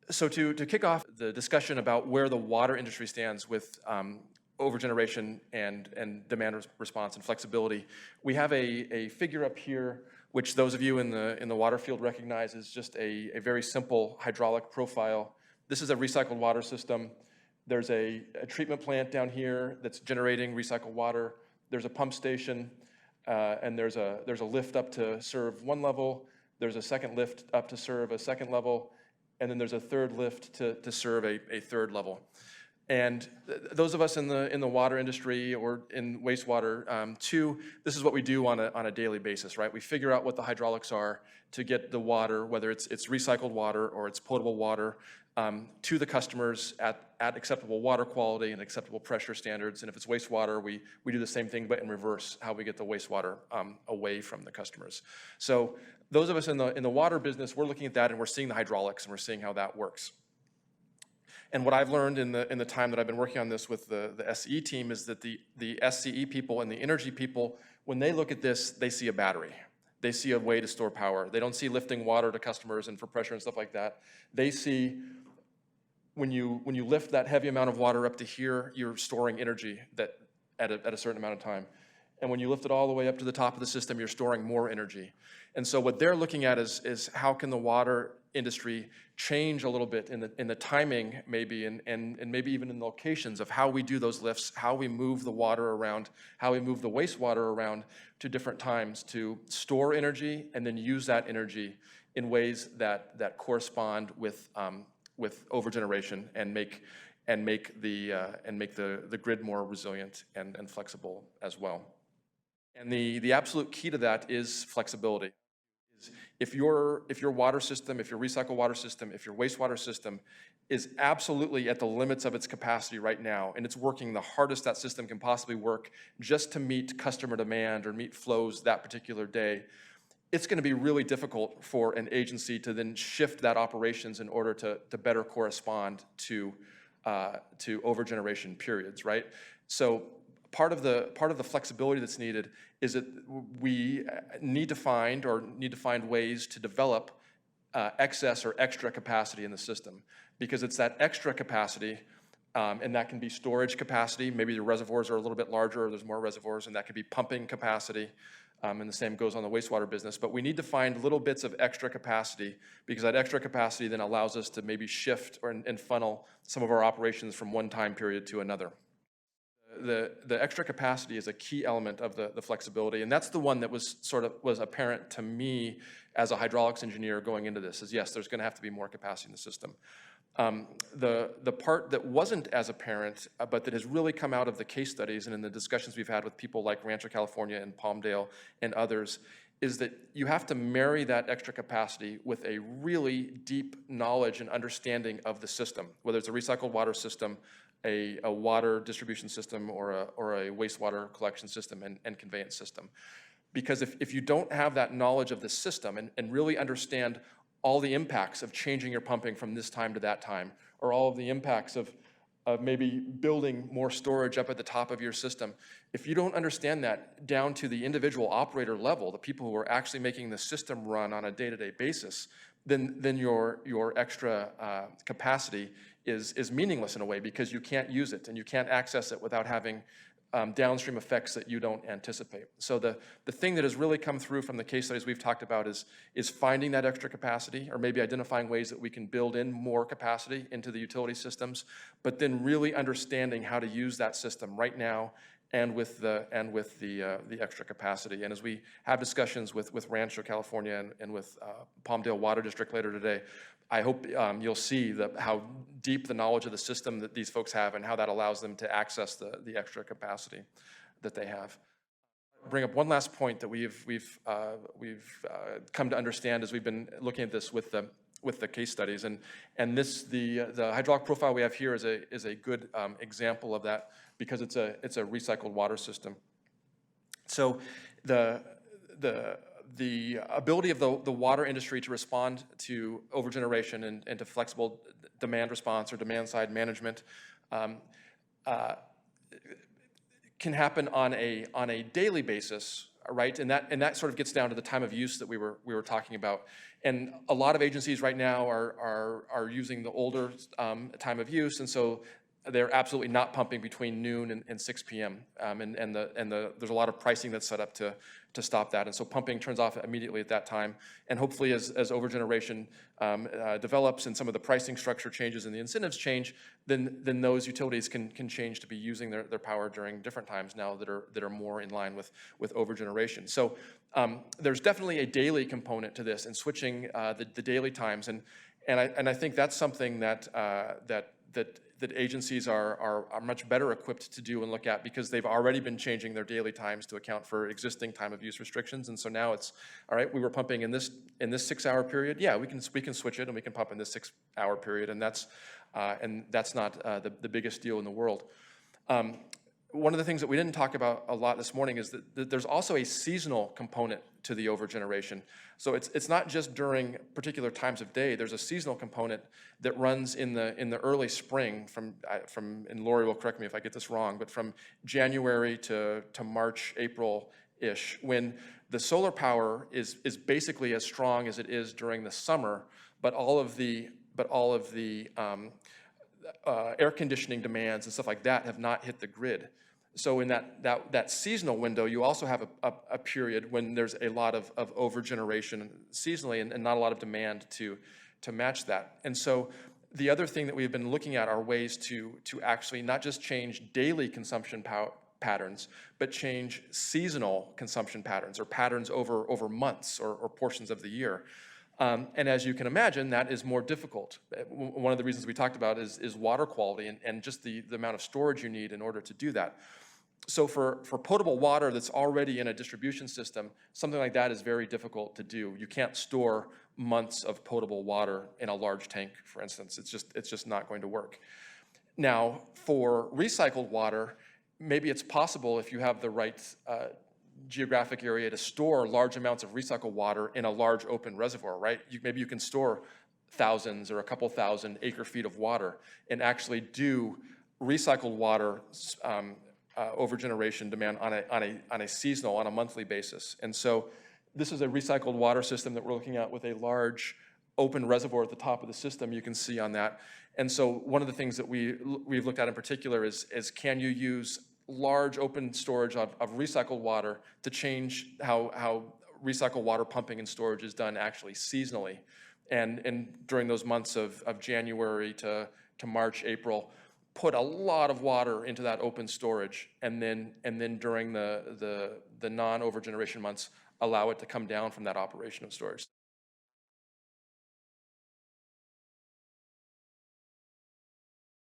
So to kick off the discussion about where the water industry stands with overgeneration and demand response and flexibility, we have a figure up here, which those of you in the water field recognize is just a very simple hydraulic profile. This is a recycled water system. There's a treatment plant down here that's generating recycled water. There's a pump station, and there's a lift up to serve one level. There's a second lift up to serve a second level. And then there's a third lift to serve a third level. And those of us in the water industry or in wastewater too, this is what we do on a daily basis, right? We figure out what the hydraulics are to get the water, whether it's recycled water or it's potable water, to the customers at acceptable water quality and acceptable pressure standards. And if it's wastewater, we do the same thing, but in reverse, how we get the wastewater away from the customers. So those of us in the water business, we're looking at that and we're seeing the hydraulics and we're seeing how that works. And what I've learned in the time that I've been working on this with the SCE team is that the SCE people and the energy people, when they look at this, they see a battery. They see a way to store power. They don't see lifting water to customers and for pressure and stuff like that. They see when you lift that heavy amount of water up to here, you're storing energy that at a certain amount of time. And when you lift it all the way up to the top of the system, you're storing more energy. And so what they're looking at is how can the water industry change a little bit in the timing maybe and maybe even in the locations of how we do those lifts, how we move the water around, how we move the wastewater around to different times to store energy and then use that energy in ways that correspond with overgeneration and make the grid more resilient and flexible as well. And the absolute key to that is flexibility. If your water system, if your recycled water system, if your wastewater system is absolutely at the limits of its capacity right now, and it's working the hardest that system can possibly work just to meet customer demand or meet flows that particular day, it's going to be really difficult for an agency to then shift that operations in order to better correspond to overgeneration periods, right? So part of the flexibility that's needed is that we need to find ways to develop excess or extra capacity in the system, because it's that extra capacity, and that can be storage capacity. Maybe the reservoirs are a little bit larger, or there's more reservoirs, and that could be pumping capacity. And the same goes on the wastewater business. But we need to find little bits of extra capacity, because that extra capacity then allows us to maybe shift and funnel some of our operations from one time period to another. The extra capacity is a key element of the flexibility, and that's the one that was apparent to me as a hydraulics engineer going into this, is yes, there's going to have to be more capacity in the system. The part that wasn't as apparent, but that has really come out of the case studies and in the discussions we've had with people like Rancho California and Palmdale and others, is that you have to marry that extra capacity with a really deep knowledge and understanding of the system, whether it's a recycled water system, a water distribution system, or a wastewater collection system and conveyance system. Because if you don't have that knowledge of the system and really understand all the impacts of changing your pumping from this time to that time, or all of the impacts of maybe building more storage up at the top of your system, if you don't understand that down to the individual operator level, the people who are actually making the system run on a day-to-day basis, then your extra capacity is meaningless in a way, because you can't use it and you can't access it without having downstream effects that you don't anticipate. So the thing that has really come through from the case studies we've talked about is finding that extra capacity, or maybe identifying ways that we can build in more capacity into the utility systems, but then really understanding how to use that system right now and with the extra capacity. And as we have discussions with Rancho California and with Palmdale Water District later today, I hope you'll see how deep the knowledge of the system that these folks have and how that allows them to access the extra capacity that they have. I'll bring up one last point that we've come to understand as we've been looking at this with the case studies, and this the hydraulic profile we have here is a good example of that, because it's a recycled water system. So the ability of the water industry to respond to overgeneration and to flexible demand response or demand side management can happen on a daily basis, right? And that sort of gets down to the time of use that we were talking about. And a lot of agencies right now are using the older time of use, and so they're absolutely not pumping between noon and 6 p.m. There's a lot of pricing that's set up to stop that, and so pumping turns off immediately at that time. And hopefully, as overgeneration develops and some of the pricing structure changes and the incentives change, then those utilities can change to be using their power during different times now that are more in line with overgeneration. So there's definitely a daily component to this, and switching the daily times, and I think that's something that agencies are much better equipped to do and look at, because they've already been changing their daily times to account for existing time of use restrictions. And so now it's, all right, we were pumping in this 6-hour period. Yeah, we can switch it and we can pump in this 6-hour period, and that's not the biggest deal in the world. One of the things that we didn't talk about a lot this morning is that there's also a seasonal component to the overgeneration. So it's not just during particular times of day. There's a seasonal component that runs in the early spring from and Lori will correct me if I get this wrong, but from January to March, April-ish, when the solar power is basically as strong as it is during the summer, but all of the air conditioning demands and stuff like that have not hit the grid. So in that seasonal window, you also have a period when there's a lot of overgeneration seasonally and not a lot of demand to match that. And so the other thing that we've been looking at are ways to actually not just change daily consumption patterns, but change seasonal consumption patterns, or patterns over months or portions of the year. And as you can imagine, that is more difficult. One of the reasons we talked about is water quality and just the amount of storage you need in order to do that. So for potable water that's already in a distribution system, something like that is very difficult to do. You can't store months of potable water in a large tank, for instance. It's just not going to work. Now, for recycled water, maybe it's possible if you have the right geographic area to store large amounts of recycled water in a large open reservoir, right? Maybe you can store thousands or a couple thousand acre-feet of water and actually do recycled water overgeneration demand on a seasonal, on a monthly basis. And so this is a recycled water system that we're looking at with a large open reservoir at the top of the system, you can see on that. And so one of the things that we've looked at in particular is can you use large open storage of recycled water to change how recycled water pumping and storage is done actually seasonally. And during those months of January to March, April, put a lot of water into that open storage, and then during the non-overgeneration months, allow it to come down from that operation of storage.